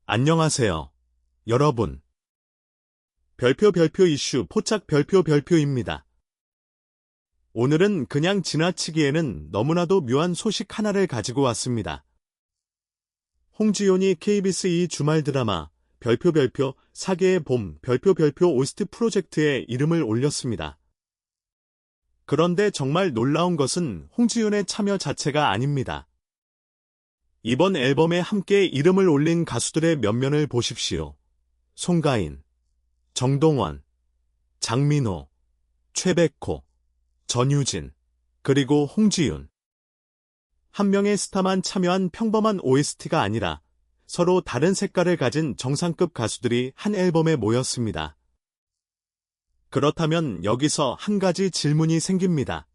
안녕하세요, 여러분. 별표 이슈 포착 별표입니다. 오늘은 그냥 지나치기에는 너무나도 묘한 소식 하나를 가지고 왔습니다. 홍지연이 KBS 2 주말 드라마 별표 사계의 봄 별표 OST 프로젝트에 이름을 올렸습니다. 그런데 정말 놀라운 것은 홍지연의 참여 자체가 아닙니다. 이번 앨범에 함께 이름을 올린 가수들의 면면을 보십시오. 송가인, 정동원, 장민호, 최백호, 전유진, 그리고 홍지윤. 한 명의 스타만 참여한 평범한 OST가 아니라 서로 다른 색깔을 가진 정상급 가수들이 한 앨범에 모였습니다. 그렇다면 여기서 한 가지 질문이 생깁니다.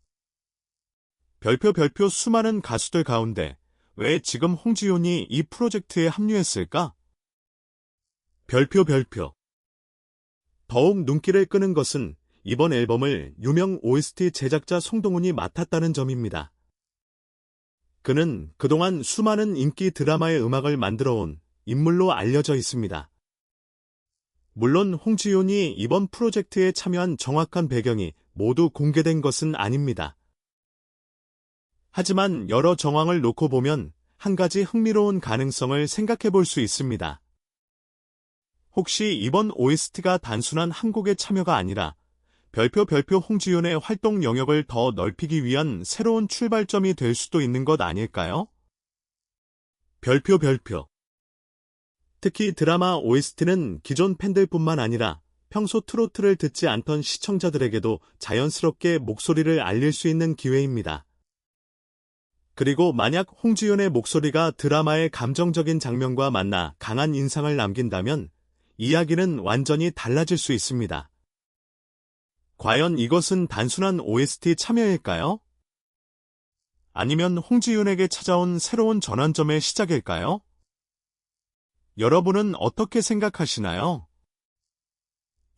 별표 수많은 가수들 가운데 왜 지금 홍지윤이 이 프로젝트에 합류했을까? 별표. 더욱 눈길을 끄는 것은 이번 앨범을 유명 OST 제작자 송동훈이 맡았다는 점입니다. 그는 그동안 수많은 인기 드라마의 음악을 만들어온 인물로 알려져 있습니다. 물론 홍지윤이 이번 프로젝트에 참여한 정확한 배경이 모두 공개된 것은 아닙니다. 하지만 여러 정황을 놓고 보면 한 가지 흥미로운 가능성을 생각해 볼 수 있습니다. 혹시 이번 OST가 단순한 한 곡의 참여가 아니라 별표 홍지윤의 활동 영역을 더 넓히기 위한 새로운 출발점이 될 수도 있는 것 아닐까요? 별표. 특히 드라마 OST는 기존 팬들뿐만 아니라 평소 트로트를 듣지 않던 시청자들에게도 자연스럽게 목소리를 알릴 수 있는 기회입니다. 그리고 만약 홍지윤의 목소리가 드라마의 감정적인 장면과 만나 강한 인상을 남긴다면 이야기는 완전히 달라질 수 있습니다. 과연 이것은 단순한 OST 참여일까요? 아니면 홍지윤에게 찾아온 새로운 전환점의 시작일까요? 여러분은 어떻게 생각하시나요?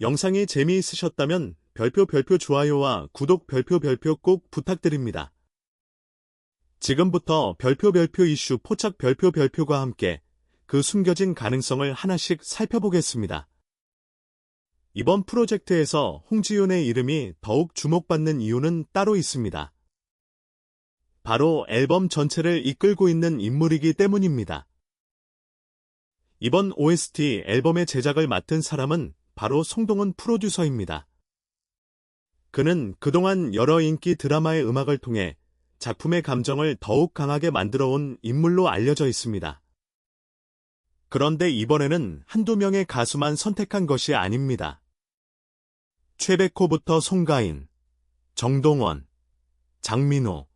영상이 재미있으셨다면 별표 좋아요와 구독 별표 꼭 부탁드립니다. 지금부터 별표 이슈 포착 별표가 함께 그 숨겨진 가능성을 하나씩 살펴보겠습니다. 이번 프로젝트에서 홍지윤의 이름이 더욱 주목받는 이유는 따로 있습니다. 바로 앨범 전체를 이끌고 있는 인물이기 때문입니다. 이번 OST 앨범의 제작을 맡은 사람은 바로 송동훈 프로듀서입니다. 그는 그동안 여러 인기 드라마의 음악을 통해 작품의 감정을 더욱 강하게 만들어온 인물로 알려져 있습니다. 그런데 이번에는 한두 명의 가수만 선택한 것이 아닙니다. 최백호부터 송가인, 정동원, 장민호,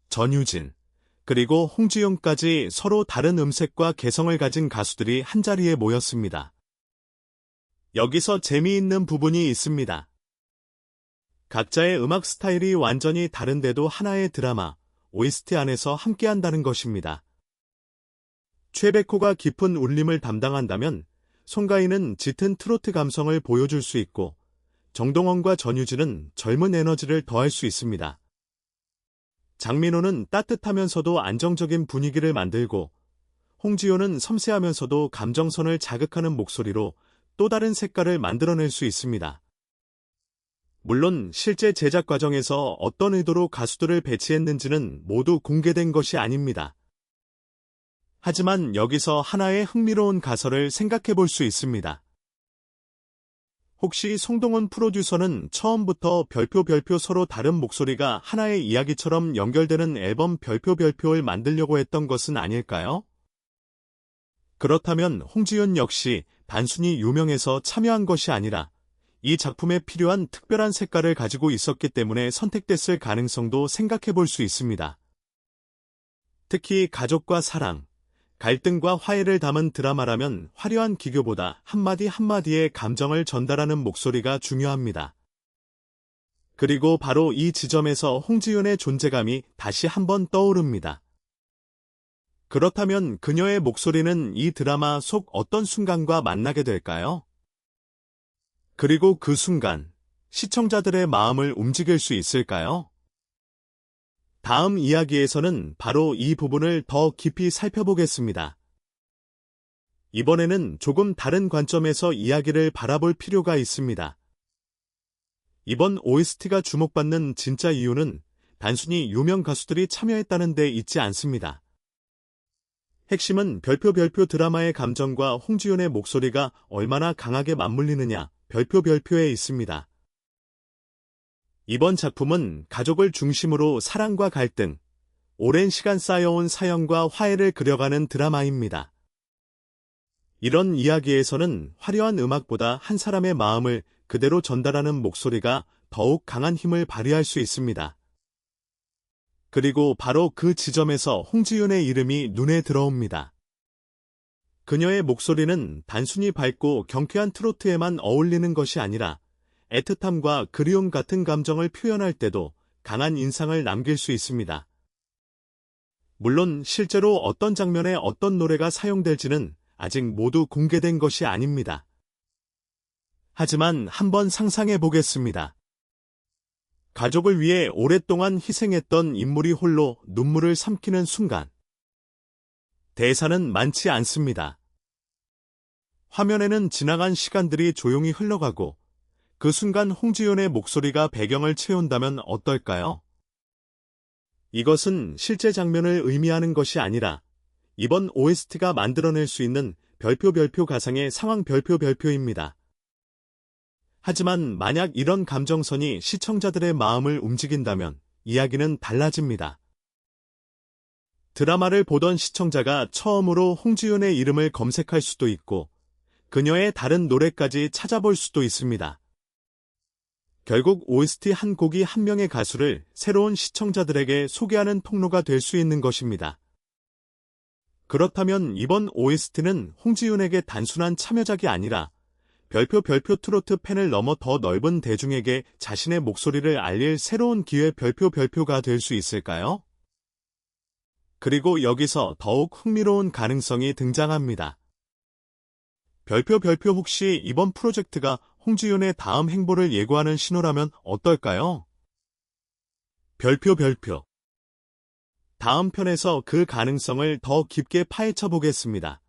전유진, 그리고 홍지윤까지 서로 다른 음색과 개성을 가진 가수들이 한자리에 모였습니다. 여기서 재미있는 부분이 있습니다. 각자의 음악 스타일이 완전히 다른데도 하나의 드라마, OST 안에서 함께한다는 것입니다. 최백호가 깊은 울림을 담당한다면 송가인은 짙은 트로트 감성을 보여줄 수 있고 정동원과 전유진은 젊은 에너지를 더할 수 있습니다. 장민호는 따뜻하면서도 안정적인 분위기를 만들고 홍지윤은 섬세하면서도 감정선을 자극하는 목소리로 또 다른 색깔을 만들어낼 수 있습니다. 물론 실제 제작 과정에서 어떤 의도로 가수들을 배치했는지는 모두 공개된 것이 아닙니다. 하지만 여기서 하나의 흥미로운 가설을 생각해 볼 수 있습니다. 혹시 송동훈 프로듀서는 처음부터 별표 서로 다른 목소리가 하나의 이야기처럼 연결되는 앨범 별표를 만들려고 했던 것은 아닐까요? 그렇다면 홍지윤 역시 단순히 유명해서 참여한 것이 아니라 이 작품에 필요한 특별한 색깔을 가지고 있었기 때문에 선택됐을 가능성도 생각해 볼 수 있습니다. 특히 가족과 사랑, 갈등과 화해를 담은 드라마라면 화려한 기교보다 한마디 한마디의 감정을 전달하는 목소리가 중요합니다. 그리고 바로 이 지점에서 홍지윤의 존재감이 다시 한번 떠오릅니다. 그렇다면 그녀의 목소리는 이 드라마 속 어떤 순간과 만나게 될까요? 그리고 그 순간, 시청자들의 마음을 움직일 수 있을까요? 다음 이야기에서는 바로 이 부분을 더 깊이 살펴보겠습니다. 이번에는 조금 다른 관점에서 이야기를 바라볼 필요가 있습니다. 이번 OST가 주목받는 진짜 이유는 단순히 유명 가수들이 참여했다는 데 있지 않습니다. 핵심은 별표 드라마의 감정과 홍지윤의 목소리가 얼마나 강하게 맞물리느냐 별표에 있습니다. 이번 작품은 가족을 중심으로 사랑과 갈등, 오랜 시간 쌓여온 사연과 화해를 그려가는 드라마입니다. 이런 이야기에서는 화려한 음악보다 한 사람의 마음을 그대로 전달하는 목소리가 더욱 강한 힘을 발휘할 수 있습니다. 그리고 바로 그 지점에서 홍지윤의 이름이 눈에 들어옵니다. 그녀의 목소리는 단순히 밝고 경쾌한 트로트에만 어울리는 것이 아니라 애틋함과 그리움 같은 감정을 표현할 때도 강한 인상을 남길 수 있습니다. 물론 실제로 어떤 장면에 어떤 노래가 사용될지는 아직 모두 공개된 것이 아닙니다. 하지만 한번 상상해 보겠습니다. 가족을 위해 오랫동안 희생했던 인물이 홀로 눈물을 삼키는 순간. 대사는 많지 않습니다. 화면에는 지나간 시간들이 조용히 흘러가고 그 순간 홍지윤의 목소리가 배경을 채운다면 어떨까요? 이것은 실제 장면을 의미하는 것이 아니라 이번 OST가 만들어낼 수 있는 별표 가상의 상황 별표입니다. 하지만 만약 이런 감정선이 시청자들의 마음을 움직인다면 이야기는 달라집니다. 드라마를 보던 시청자가 처음으로 홍지윤의 이름을 검색할 수도 있고 그녀의 다른 노래까지 찾아볼 수도 있습니다. 결국 OST 한 곡이 한 명의 가수를 새로운 시청자들에게 소개하는 통로가 될 수 있는 것입니다. 그렇다면 이번 OST는 홍지윤에게 단순한 참여작이 아니라 별표 트로트 팬을 넘어 더 넓은 대중에게 자신의 목소리를 알릴 새로운 기회 별표가 될 수 있을까요? 그리고 여기서 더욱 흥미로운 가능성이 등장합니다. 별표 혹시 이번 프로젝트가 홍지윤의 다음 행보를 예고하는 신호라면 어떨까요? 별표 다음 편에서 그 가능성을 더 깊게 파헤쳐 보겠습니다.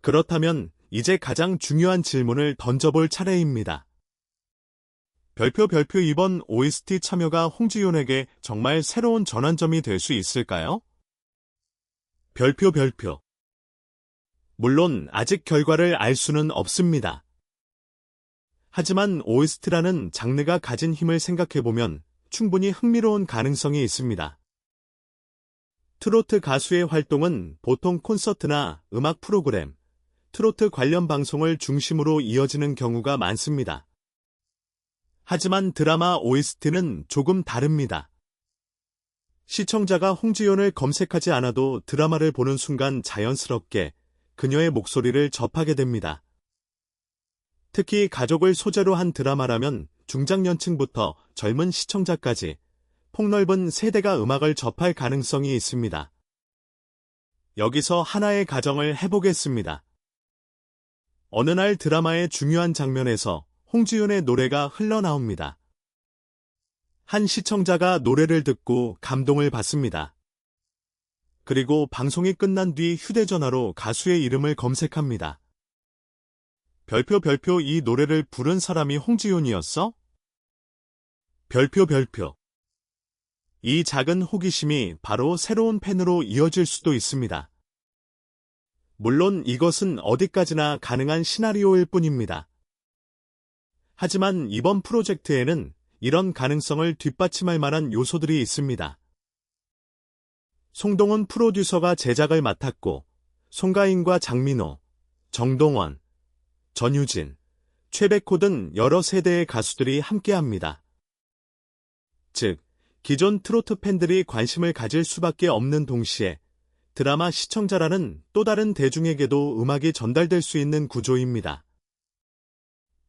그렇다면 이제 가장 중요한 질문을 던져볼 차례입니다. 별표 이번 OST 참여가 홍지윤에게 정말 새로운 전환점이 될 수 있을까요? 별표 물론 아직 결과를 알 수는 없습니다. 하지만 OST라는 장르가 가진 힘을 생각해보면 충분히 흥미로운 가능성이 있습니다. 트로트 가수의 활동은 보통 콘서트나 음악 프로그램, 트로트 관련 방송을 중심으로 이어지는 경우가 많습니다. 하지만 드라마 OST는 조금 다릅니다. 시청자가 홍지윤을 검색하지 않아도 드라마를 보는 순간 자연스럽게 그녀의 목소리를 접하게 됩니다. 특히 가족을 소재로 한 드라마라면 중장년층부터 젊은 시청자까지 폭넓은 세대가 음악을 접할 가능성이 있습니다. 여기서 하나의 가정을 해보겠습니다. 어느 날 드라마의 중요한 장면에서 홍지윤의 노래가 흘러나옵니다. 한 시청자가 노래를 듣고 감동을 받습니다. 그리고 방송이 끝난 뒤 휴대전화로 가수의 이름을 검색합니다. 별표 이 노래를 부른 사람이 홍지윤이었어? 별표 이 작은 호기심이 바로 새로운 팬으로 이어질 수도 있습니다. 물론 이것은 어디까지나 가능한 시나리오일 뿐입니다. 하지만 이번 프로젝트에는 이런 가능성을 뒷받침할 만한 요소들이 있습니다. 송동훈 프로듀서가 제작을 맡았고 송가인과 장민호, 정동원, 전유진, 최백호 등 여러 세대의 가수들이 함께합니다. 즉, 기존 트로트 팬들이 관심을 가질 수밖에 없는 동시에 드라마 시청자라는 또 다른 대중에게도 음악이 전달될 수 있는 구조입니다.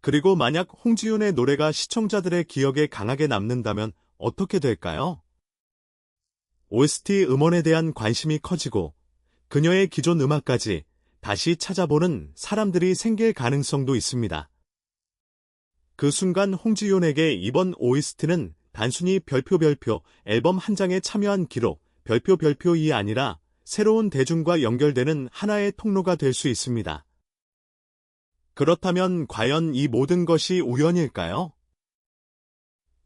그리고 만약 홍지윤의 노래가 시청자들의 기억에 강하게 남는다면 어떻게 될까요? OST 음원에 대한 관심이 커지고 그녀의 기존 음악까지 다시 찾아보는 사람들이 생길 가능성도 있습니다. 그 순간 홍지윤에게 이번 OST는 단순히 별표 앨범 한 장에 참여한 기록 별표이 아니라 새로운 대중과 연결되는 하나의 통로가 될 수 있습니다. 그렇다면 과연 이 모든 것이 우연일까요?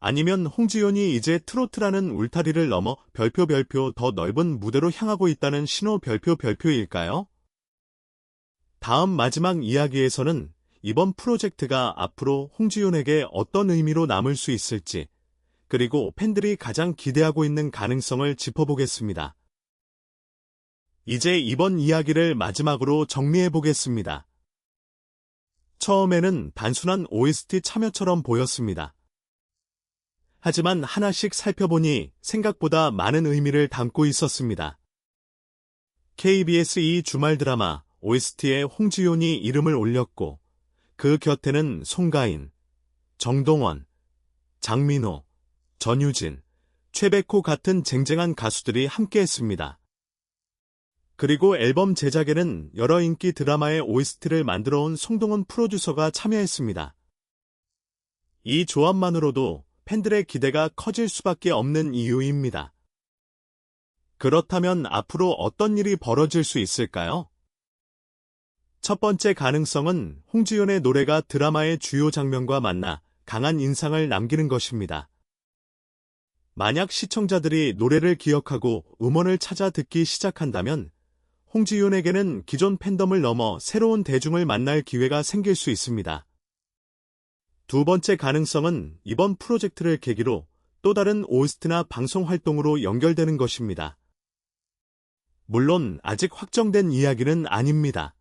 아니면 홍지윤이 이제 트로트라는 울타리를 넘어 별표 더 넓은 무대로 향하고 있다는 신호 별표일까요? 다음 마지막 이야기에서는 이번 프로젝트가 앞으로 홍지윤에게 어떤 의미로 남을 수 있을지, 그리고 팬들이 가장 기대하고 있는 가능성을 짚어보겠습니다. 이제 이번 이야기를 마지막으로 정리해보겠습니다. 처음에는 단순한 OST 참여처럼 보였습니다. 하지만 하나씩 살펴보니 생각보다 많은 의미를 담고 있었습니다. KBS 이 주말 드라마 OST에 홍지윤이 이름을 올렸고, 그 곁에는 송가인, 정동원, 장민호, 전유진, 최백호 같은 쟁쟁한 가수들이 함께했습니다. 그리고 앨범 제작에는 여러 인기 드라마의 OST를 만들어 온 송동원 프로듀서가 참여했습니다. 이 조합만으로도 팬들의 기대가 커질 수밖에 없는 이유입니다. 그렇다면 앞으로 어떤 일이 벌어질 수 있을까요? 첫 번째 가능성은 홍지윤의 노래가 드라마의 주요 장면과 만나 강한 인상을 남기는 것입니다. 만약 시청자들이 노래를 기억하고 음원을 찾아 듣기 시작한다면 홍지윤에게는 기존 팬덤을 넘어 새로운 대중을 만날 기회가 생길 수 있습니다. 두 번째 가능성은 이번 프로젝트를 계기로 또 다른 OST나 방송 활동으로 연결되는 것입니다. 물론 아직 확정된 이야기는 아닙니다.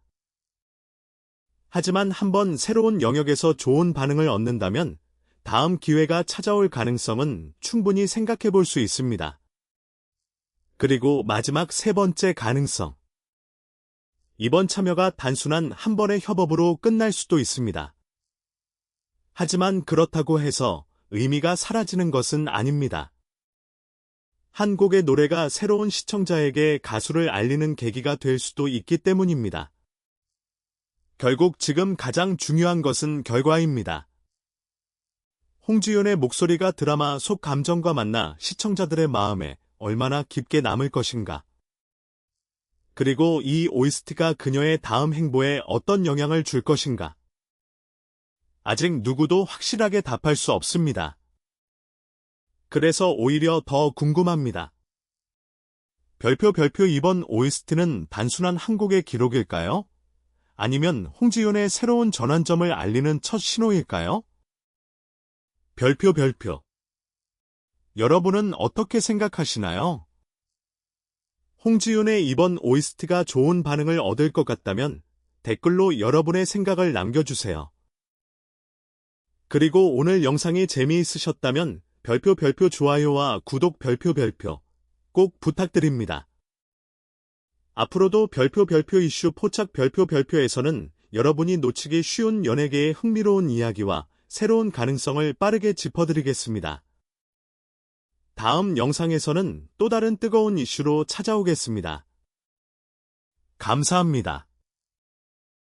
하지만 한번 새로운 영역에서 좋은 반응을 얻는다면 다음 기회가 찾아올 가능성은 충분히 생각해 볼 수 있습니다. 그리고 마지막 세 번째 가능성. 이번 참여가 단순한 한 번의 협업으로 끝날 수도 있습니다. 하지만 그렇다고 해서 의미가 사라지는 것은 아닙니다. 한 곡의 노래가 새로운 시청자에게 가수를 알리는 계기가 될 수도 있기 때문입니다. 결국 지금 가장 중요한 것은 결과입니다. 홍지윤의 목소리가 드라마 속 감정과 만나 시청자들의 마음에 얼마나 깊게 남을 것인가. 그리고 이 OST가 그녀의 다음 행보에 어떤 영향을 줄 것인가. 아직 누구도 확실하게 답할 수 없습니다. 그래서 오히려 더 궁금합니다. 별표 이번 OST는 단순한 한 곡의 기록일까요? 아니면 홍지윤의 새로운 전환점을 알리는 첫 신호일까요? 별표. 여러분은 어떻게 생각하시나요? 홍지윤의 이번 OST가 좋은 반응을 얻을 것 같다면 댓글로 여러분의 생각을 남겨주세요. 그리고 오늘 영상이 재미있으셨다면 별표 좋아요와 구독 별표 꼭 부탁드립니다. 앞으로도 별표 이슈 포착 별표에서는 여러분이 놓치기 쉬운 연예계의 흥미로운 이야기와 새로운 가능성을 빠르게 짚어드리겠습니다. 다음 영상에서는 또 다른 뜨거운 이슈로 찾아오겠습니다. 감사합니다.